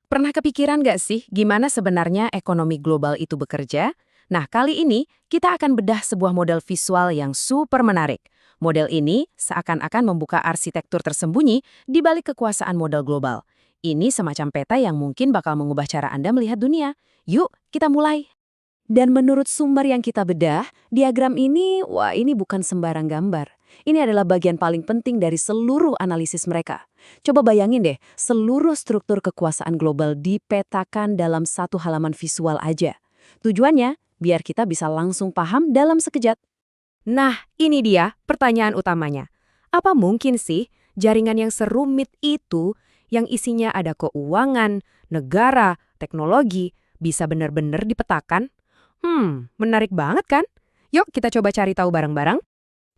Pernah kepikiran nggak sih gimana sebenarnya ekonomi global itu bekerja? Nah, kali ini kita akan bedah sebuah model visual yang super menarik. Model ini seakan-akan membuka arsitektur tersembunyi di balik kekuasaan model global. Ini semacam peta yang mungkin bakal mengubah cara Anda melihat dunia. Yuk, kita mulai. Dan menurut sumber yang kita bedah, diagram ini, wah ini bukan sembarang gambar. Ini adalah bagian paling penting dari seluruh analisis mereka. Coba bayangin deh, seluruh struktur kekuasaan global dipetakan dalam satu halaman visual aja. Tujuannya, biar kita bisa langsung paham dalam sekejap. Nah, ini dia pertanyaan utamanya. Apa mungkin sih jaringan yang serumit itu, yang isinya ada keuangan, negara, teknologi, bisa benar-benar dipetakan? Menarik banget kan? Yuk kita coba cari tahu bareng-bareng.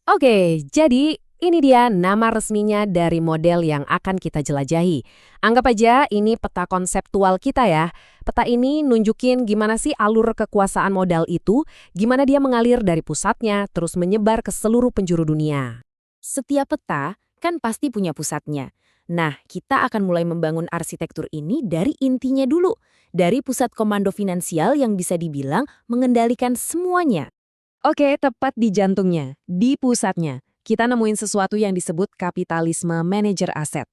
Oke, jadi ini dia nama resminya dari model yang akan kita jelajahi. Anggap aja ini peta konseptual kita ya. Peta ini nunjukin gimana sih alur kekuasaan modal itu, gimana dia mengalir dari pusatnya, terus menyebar ke seluruh penjuru dunia. Setiap peta kan pasti punya pusatnya. Nah, kita akan mulai membangun arsitektur ini dari intinya dulu, dari pusat komando finansial yang bisa dibilang mengendalikan semuanya. Oke, tepat di jantungnya, di pusatnya. Kita nemuin sesuatu yang disebut kapitalisme manajer aset.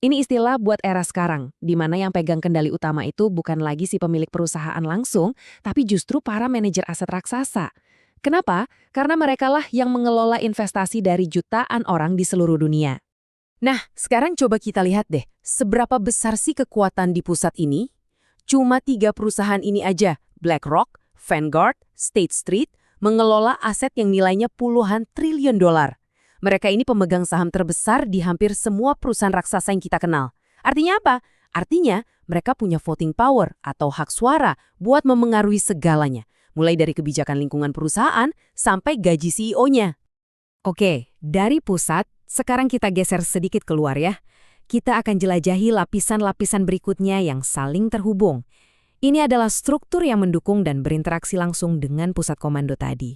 Ini istilah buat era sekarang, di mana yang pegang kendali utama itu bukan lagi si pemilik perusahaan langsung, tapi justru para manajer aset raksasa. Kenapa? Karena merekalah yang mengelola investasi dari jutaan orang di seluruh dunia. Nah, sekarang coba kita lihat deh, seberapa besar sih kekuatan di pusat ini? Cuma 3 perusahaan ini aja, BlackRock, Vanguard, State Street, mengelola aset yang nilainya puluhan triliun dolar. Mereka ini pemegang saham terbesar di hampir semua perusahaan raksasa yang kita kenal. Artinya apa? Artinya mereka punya voting power atau hak suara buat memengaruhi segalanya, mulai dari kebijakan lingkungan perusahaan sampai gaji CEO-nya. Oke, dari pusat, sekarang kita geser sedikit keluar ya. Kita akan jelajahi lapisan-lapisan berikutnya yang saling terhubung. Ini adalah struktur yang mendukung dan berinteraksi langsung dengan pusat komando tadi.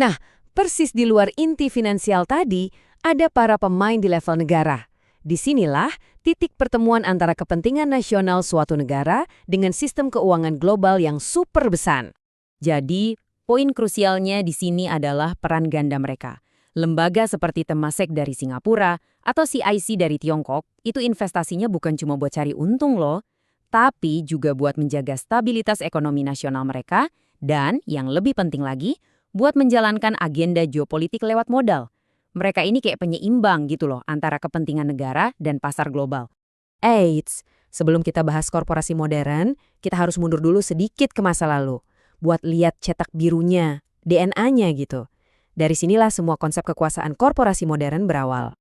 Nah, persis di luar inti finansial tadi, ada para pemain di level negara. Disinilah titik pertemuan antara kepentingan nasional suatu negara dengan sistem keuangan global yang super besar. Jadi, poin krusialnya di sini adalah peran ganda mereka. Lembaga seperti Temasek dari Singapura atau CIC dari Tiongkok, itu investasinya bukan cuma buat cari untung loh, tapi juga buat menjaga stabilitas ekonomi nasional mereka, dan yang lebih penting lagi, buat menjalankan agenda geopolitik lewat modal. Mereka ini kayak penyeimbang gitu loh antara kepentingan negara dan pasar global. Eits, sebelum kita bahas korporasi modern, kita harus mundur dulu sedikit ke masa lalu, buat lihat cetak birunya, DNA-nya gitu. Dari sinilah semua konsep kekuasaan korporasi modern berawal.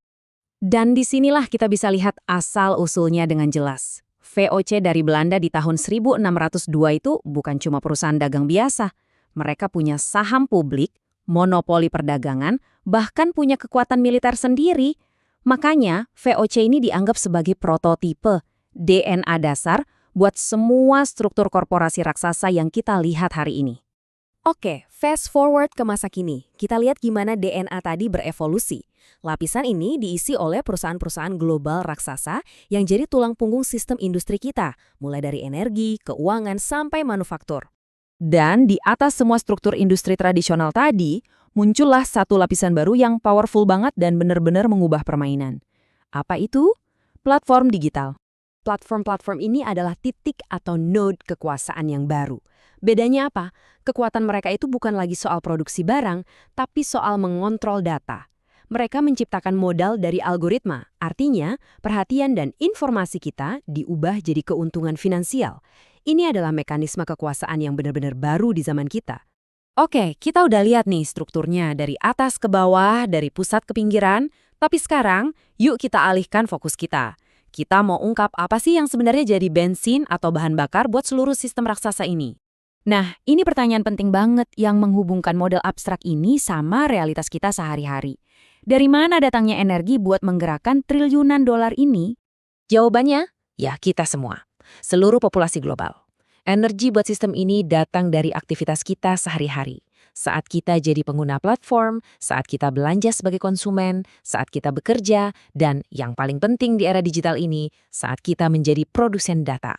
Dan disinilah kita bisa lihat asal-usulnya dengan jelas. VOC dari Belanda di tahun 1602 itu bukan cuma perusahaan dagang biasa. Mereka punya saham publik, monopoli perdagangan, bahkan punya kekuatan militer sendiri. Makanya VOC ini dianggap sebagai prototipe, DNA dasar buat semua struktur korporasi raksasa yang kita lihat hari ini. Oke, fast forward ke masa kini. Kita lihat gimana DNA tadi berevolusi. Lapisan ini diisi oleh perusahaan-perusahaan global raksasa yang jadi tulang punggung sistem industri kita, mulai dari energi, keuangan, sampai manufaktur. Dan di atas semua struktur industri tradisional tadi, muncullah satu lapisan baru yang powerful banget dan benar-benar mengubah permainan. Apa itu? Platform digital. Platform-platform ini adalah titik atau node kekuasaan yang baru. Bedanya apa? Kekuatan mereka itu bukan lagi soal produksi barang, tapi soal mengontrol data. Mereka menciptakan modal dari algoritma, artinya perhatian dan informasi kita diubah jadi keuntungan finansial. Ini adalah mekanisme kekuasaan yang benar-benar baru di zaman kita. Oke, kita udah lihat nih strukturnya dari atas ke bawah, dari pusat ke pinggiran, tapi sekarang yuk kita alihkan fokus kita. Kita mau ungkap apa sih yang sebenarnya jadi bensin atau bahan bakar buat seluruh sistem raksasa ini. Nah, ini pertanyaan penting banget yang menghubungkan model abstrak ini sama realitas kita sehari-hari. Dari mana datangnya energi buat menggerakkan triliunan dolar ini? Jawabannya, ya kita semua. Seluruh populasi global. Energi buat sistem ini datang dari aktivitas kita sehari-hari. Saat kita jadi pengguna platform, saat kita belanja sebagai konsumen, saat kita bekerja, dan yang paling penting di era digital ini, saat kita menjadi produsen data.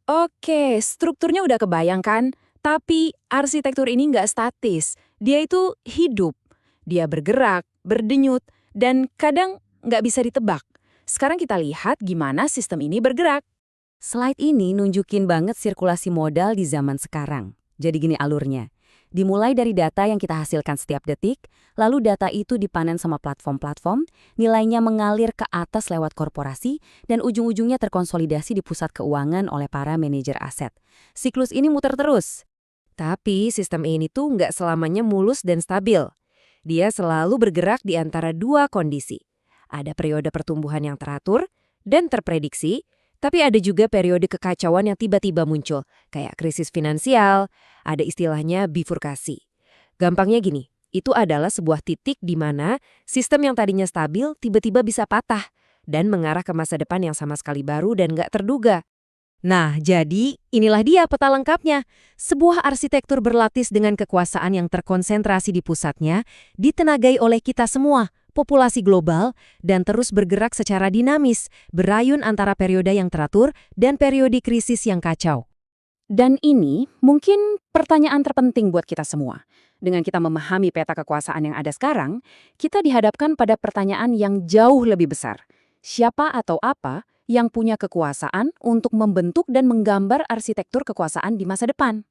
Oke, strukturnya udah kebayangkan, tapi arsitektur ini nggak statis. Dia itu hidup. Dia bergerak, berdenyut, dan kadang nggak bisa ditebak. Sekarang kita lihat gimana sistem ini bergerak. Slide ini nunjukin banget sirkulasi modal di zaman sekarang. Jadi gini alurnya. Dimulai dari data yang kita hasilkan setiap detik, lalu data itu dipanen sama platform-platform, nilainya mengalir ke atas lewat korporasi, dan ujung-ujungnya terkonsolidasi di pusat keuangan oleh para manajer aset. Siklus ini muter terus. Tapi sistem ini tuh nggak selamanya mulus dan stabil. Dia selalu bergerak di antara dua kondisi. Ada periode pertumbuhan yang teratur dan terprediksi, tapi ada juga periode kekacauan yang tiba-tiba muncul, kayak krisis finansial, ada istilahnya bifurkasi. Gampangnya gini, itu adalah sebuah titik di mana sistem yang tadinya stabil tiba-tiba bisa patah dan mengarah ke masa depan yang sama sekali baru dan nggak terduga. Nah, jadi inilah dia peta lengkapnya. Sebuah arsitektur berlapis dengan kekuasaan yang terkonsentrasi di pusatnya, ditenagai oleh kita semua, populasi global, dan terus bergerak secara dinamis, berayun antara periode yang teratur dan periode krisis yang kacau. Dan ini mungkin pertanyaan terpenting buat kita semua. Dengan kita memahami peta kekuasaan yang ada sekarang, kita dihadapkan pada pertanyaan yang jauh lebih besar. Siapa atau apa yang punya kekuasaan untuk membentuk dan menggambar arsitektur kekuasaan di masa depan?